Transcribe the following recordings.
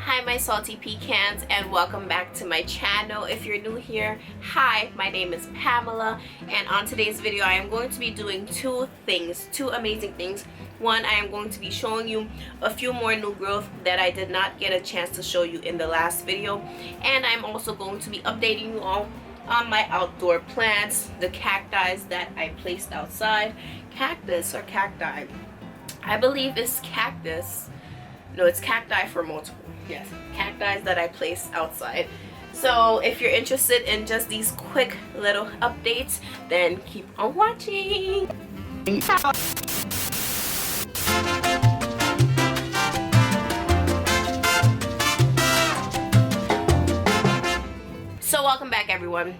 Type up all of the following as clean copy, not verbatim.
Hi my salty pecans, and welcome back to my channel. If you're new here, hi, my name is Pamela, and on today's video I am going to be doing two amazing things. One, I am going to be showing you a few more new growth that I did not get a chance to show you in the last video, and I'm also going to be updating you all on my outdoor plants, the cacti that I placed outside. Cactus or cacti? I believe it's cactus. No, it's cacti for multiple. Yes, cacti that I placed outside. So if you're interested in just these quick little updates, then keep on watching. So welcome back everyone.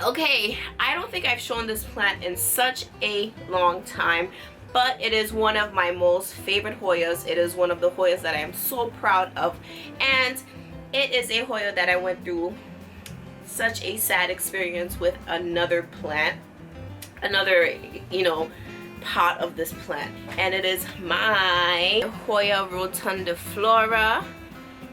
Okay, I don't think I've shown this plant in such a long time, but it is one of my most favorite Hoyas. It is one of the Hoyas that I am so proud of, and it is a Hoya that I went through such a sad experience with another plant, another pot of this plant, and it is my Hoya Rotundiflora.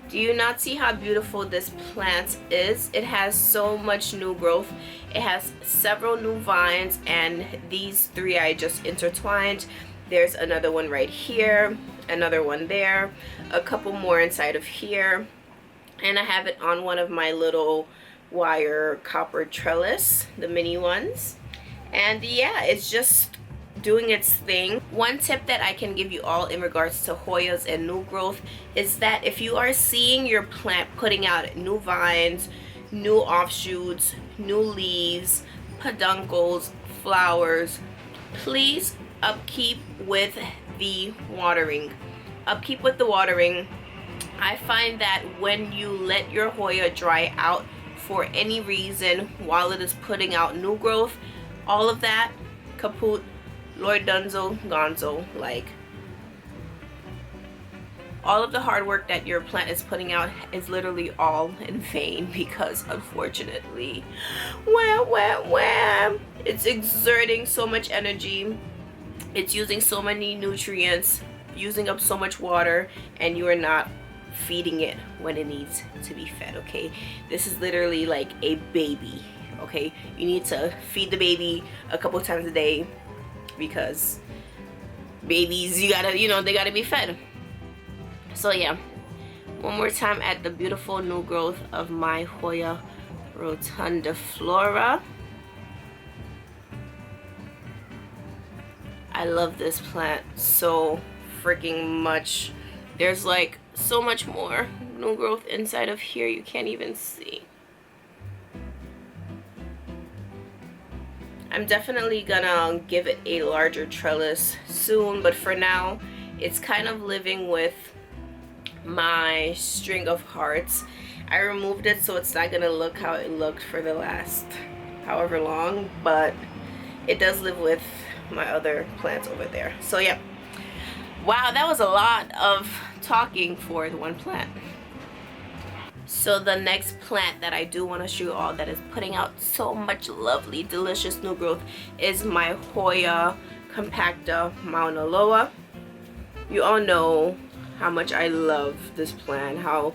Do you not see how beautiful this plant is? It has so much new growth. It has several new vines, and these three I just intertwined. There's another one right here, another one there, a couple more inside of here, and I have it on one of my little wire copper trellis, the mini ones. And yeah, it's just doing its thing. One tip that I can give you all in regards to Hoyas and new growth is that if you are seeing your plant putting out new vines, new offshoots, new leaves, peduncles, flowers, please upkeep with the watering. Upkeep with the watering. I find that when you let your Hoya dry out for any reason while it is putting out new growth, all of that kaput, Lord Dunzo, Gonzo, like all of the hard work that your plant is putting out is literally all in vain, because unfortunately, it's exerting so much energy, it's using so many nutrients, using up so much water, and you are not feeding it when it needs to be fed. Okay, this is literally like a baby. Okay, you need to feed the baby a couple times a day, because babies, you gotta, they gotta be fed. So yeah, one more time at the beautiful new growth of my Hoya Rotundiflora. I love this plant so freaking much. There's like so much more new growth inside of here, you can't even see. I'm definitely gonna give it a larger trellis soon, but for now it's kind of living with my string of hearts. I removed it so it's not gonna look how it looked for the last however long, but it does live with my other plants over there. So yeah, wow, that was a lot of talking for the one plant. So the next plant that I do want to show you all that is putting out so much lovely, delicious new growth is my Hoya compacta Mauna Loa. You all know how much I love this plant, how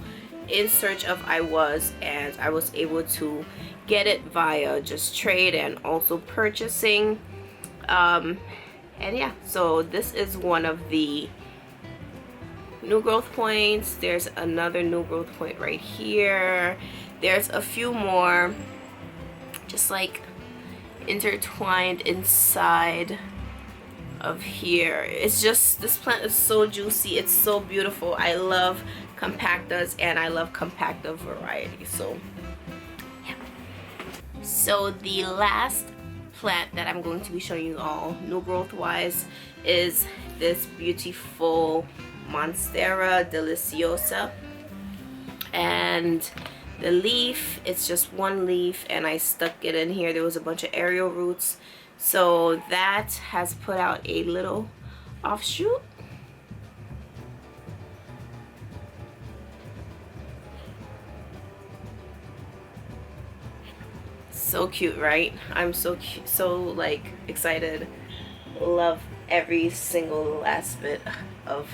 in search of I was, and I was able to get it via just trade and also purchasing. And yeah, so this is one of the new growth points. There's another new growth point right here. There's a few more just like intertwined inside of here. It's just, this plant is so juicy, it's so beautiful. I love compactas and I love compacta variety. So yeah. So the last plant that I'm going to be showing you all new growth wise is this beautiful Monstera deliciosa, and the leaf, it's just one leaf, and I stuck it in here. There was a bunch of aerial roots, so that has put out a little offshoot. So cute, right? I'm so cute, so like excited. Love every single last bit of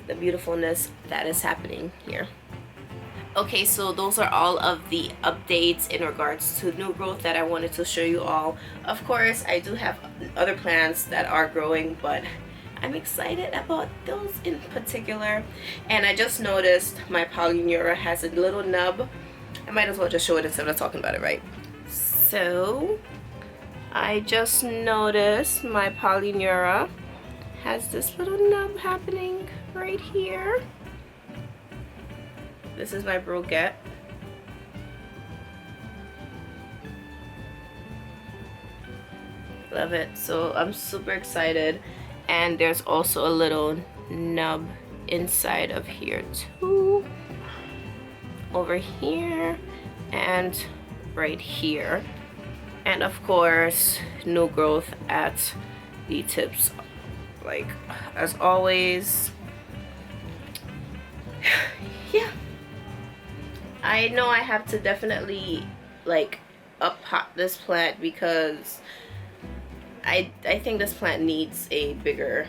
the beautifulness that is happening here. Okay, so those are all of the updates in regards to new growth that I wanted to show you all. Of course, I do have other plants that are growing, but I'm excited about those in particular. And I just noticed my Polyneura has a little nub. I might as well just show it instead of talking about it, right? So I just noticed my Polyneura has this little nub happening right here. This is my broguette. Love it. So I'm super excited. And there's also a little nub inside of here too. Over here and right here. And of course, new growth at the tips. Like, as always. Yeah. I know I have to definitely like up-pot this plant because I think this plant needs a bigger,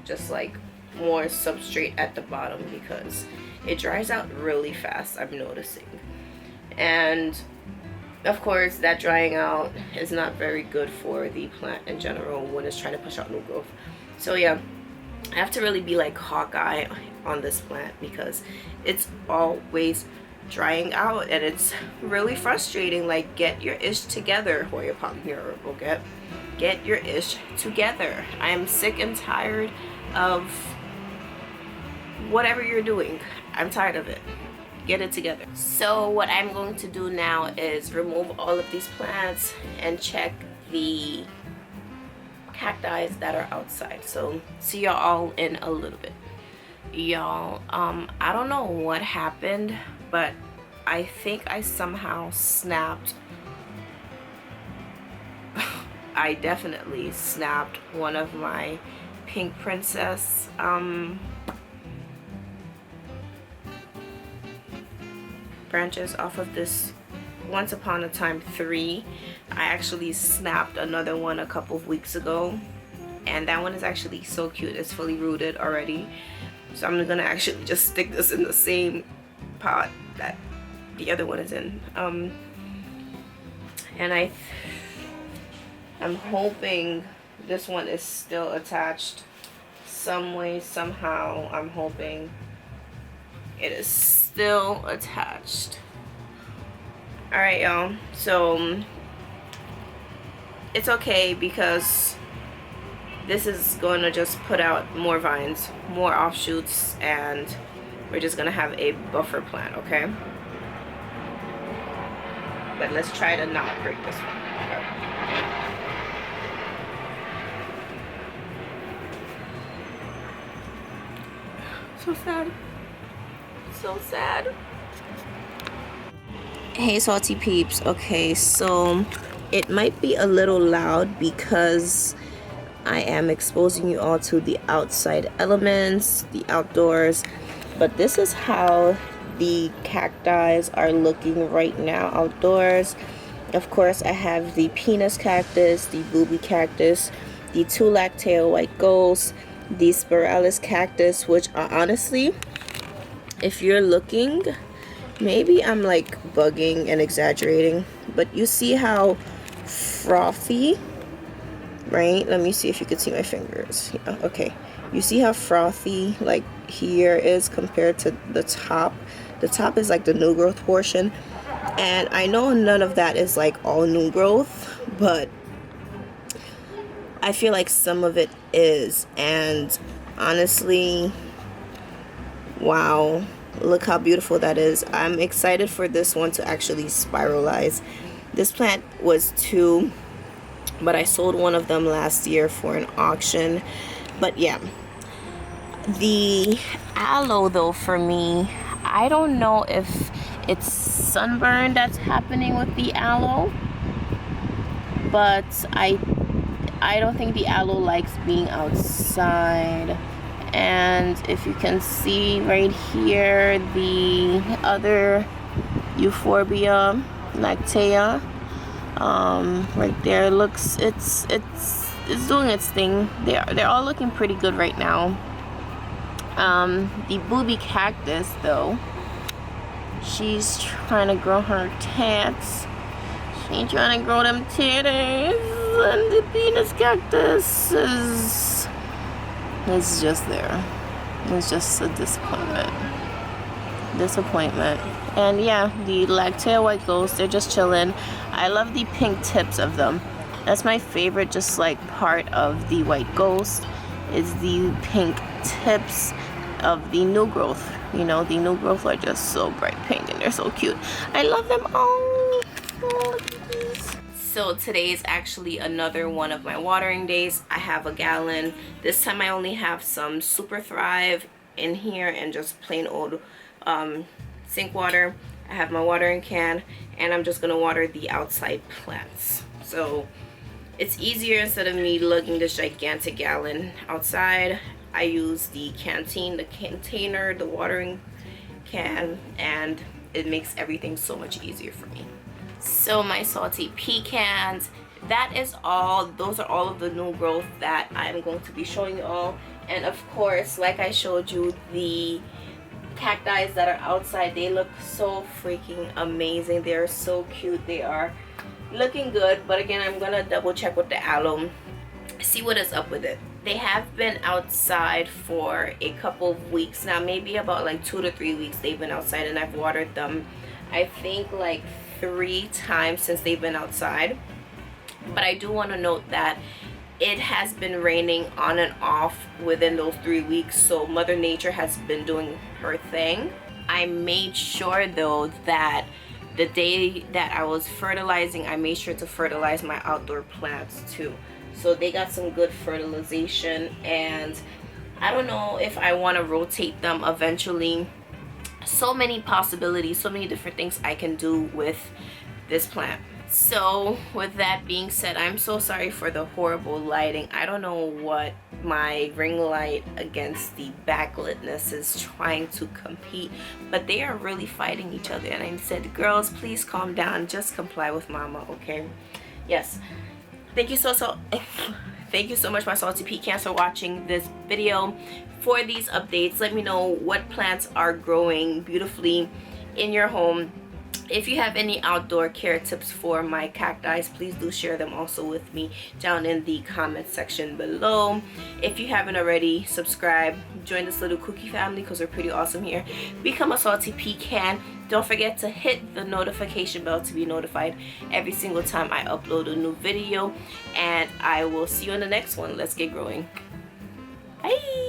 just like more substrate at the bottom because it dries out really fast, I'm noticing. And of course that drying out is not very good for the plant in general when it's trying to push out new growth. So yeah, I have to really be like Hawkeye on this plant because it's always drying out and it's really frustrating. Like, get your ish together, Hoya Rotundiflora. Get your ish together. I am sick and tired of whatever you're doing. I'm tired of it. Get it together. So what I'm going to do now is remove all of these plants and check the cacti that are outside. So see y'all all in a little bit. Y'all, I don't know what happened, but I think I somehow snapped. I definitely snapped one of my pink princess branches off of this Once Upon a Time 3. I actually snapped another one a couple of weeks ago, and that one is actually so cute. It's fully rooted already. So I'm gonna actually just stick this in the same pot that the other one is in. And I'm hoping this one is still attached some way, somehow. I'm hoping it is still attached. Alright, y'all. So it's okay because this is going to just put out more vines, more offshoots, and we're just going to have a buffer plant, okay? But let's try to not break this one. Okay. So sad. So sad. Hey salty peeps. Okay, so it might be a little loud because I am exposing you all to the outside elements, the outdoors, but this is how the cacti are looking right now outdoors. Of course, I have the penis cactus, the booby cactus, the two-lactail white ghost, the spiralis cactus, which are honestly, if you're looking, maybe I'm like bugging and exaggerating, but you see how frothy, right? Let me see if you could see my fingers. Yeah, okay. You see how frothy like here is compared to the top. The top is like the new growth portion, and I know none of that is like all new growth, but I feel like some of it is. And honestly, wow, look how beautiful that is. I'm excited for this one to actually spiralize. This plant was 2, but I sold one of them last year for an auction. But yeah, the aloe though, for me, I don't know if it's sunburn that's happening with the aloe, but I don't think the aloe likes being outside. And if you can see right here, the other Euphorbia lactea, right there, looks, it's doing its thing. They're all looking pretty good right now. The booby cactus though, she's trying to grow her tats. She's trying to grow them titties, and the penis cactus is just there. It's just a disappointment. And yeah, the Lactea white ghosts, they're just chilling. I love the pink tips of them. That's my favorite, just like part of the white ghost is the pink tips of the new growth. You know, the new growth are just so bright pink and they're so cute. I love them all. Oh, look at these. So today is actually another one of my watering days. I have a gallon. This time I only have some Super Thrive in here and just plain old sink water. I have my watering can and I'm just gonna water the outside plants. So it's easier, instead of me lugging this gigantic gallon outside, I use the canteen, the container, the watering can, and it makes everything so much easier for me. So my salty pecans, that is all. Those are all of the new growth that I'm going to be showing you all. And of course, like I showed you, the cacti that are outside, they look so freaking amazing. They are so cute. They are looking good, but again, I'm gonna double check with the aloe, see what is up with it. They have been outside for a couple of weeks now, maybe about like 2 to 3 weeks they've been outside, and I've watered them I think like 3 times since they've been outside. But I do want to note that it has been raining on and off within those 3 weeks, so Mother Nature has been doing her thing. I made sure though that the day that I was fertilizing, I made sure to fertilize my outdoor plants too. So they got some good fertilization, and I don't know if I want to rotate them eventually. So many possibilities, so many different things I can do with this plant. So with that being said, I'm so sorry for the horrible lighting. I don't know what my ring light against the backlit-ness is trying to compete, but they are really fighting each other. And I said, girls, please calm down, just comply with mama, okay? Yes, thank you thank you so much, my salty pecans, for watching this video. For these updates, let me know what plants are growing beautifully in your home. If you have any outdoor care tips for my cacti, please do share them also with me down in the comment section below. If you haven't already, subscribe, join this little cookie family because we're pretty awesome here. Become a salty pecan. Don't forget to hit the notification bell to be notified every single time I upload a new video. And I will see you in the next one. Let's get growing. Bye.